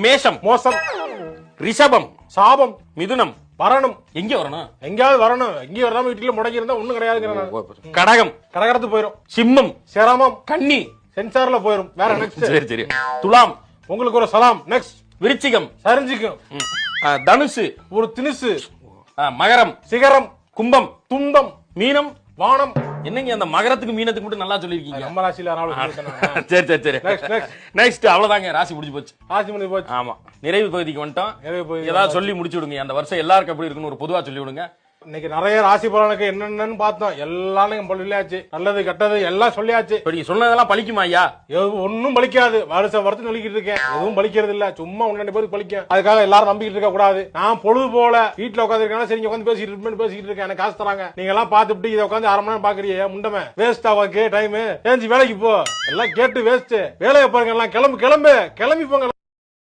மேஷம் மோசம், ரிஷபம் சாபம், மிதுனம் வரணும், எங்க வரணும்? எங்கேயாவது வரணும். எங்கேயும் வராம வீட்டுல முடங்கி இருந்தா ஒண்ணும் கிடையாதுங்கிறேன். கடகம் கடகரத்து போயிரும். சிம்மம் சிரமம், கன்னி சென்சார்ல போயிரும். வேற நெக்ஸ்ட் சரி சரி துலாம் உங்களுக்கு ஒரு சலாம். நெக்ஸ்ட் விருச்சிகம் சரிஞ்சிக்கும். தனுசு ஒரு தினுசு, மகரம் சிகரம், கும்பம் துன்பம், மீனம் வானம். என்னங்க அந்த மகரத்துக்கு மீனத்துக்கு மட்டும் நல்லா சொல்லிருக்கீங்க. நம்ம ராசியில சரி சரி சரி நெக்ஸ்ட் நெக்ஸ்ட் நெக்ஸ்ட் அவ்வளவுதாங்க ராசி முடிஞ்சு போச்சு. ராசி முடிஞ்சு போச்சு. ஆமா நிறைவு பகுதிக்கு வந்துட்டோம். நிறைவு பகுதி. ஏதாவது சொல்லி முடிச்சு விடுங்க. அந்த வருஷம் எல்லாருக்கும் எப்படி இருக்குன்னு ஒரு பொதுவா சொல்லி விடுங்க. இன்னைக்கு நிறைய ராசி பலனுக்கு என்னென்னு பார்த்தோம். எல்லாரும் சொல்லியாச்சு. நல்லது கெட்டது எல்லாம் சொல்லியாச்சு. இப்ப நீங்க சொன்னதெல்லாம் பலிக்குமா ஐயா? ஒன்னும் பலிக்காது. வருஷம் நலிக்கிட்டு இருக்கேன். எதுவும் பலிக்கிறது இல்ல. சும்மா ஒன்னு பேருக்கு பலிக்கும். அதுக்காக எல்லாரும் நம்பிக்கிட்டு இருக்க கூடாது. நான் பொழுது போல வீட்டுல உட்காந்து இருக்கேன். சரி உட்காந்து பேசிட்டு இருக்கேன். எனக்கு காசு தராங்க. நீங்க எல்லாம் பாத்துட்டு இதை உட்காந்து அரை மணி நேரம் பாக்குறீங்க. முண்டமே வேஸ்ட் ஆவாக்கு டைம். ஏஞ்சி வேலைக்கு போ. எல்லாம் கேட்டு வேஸ்ட். வேலையை பாருங்க. எல்லாம் கிளம்பி போங்க.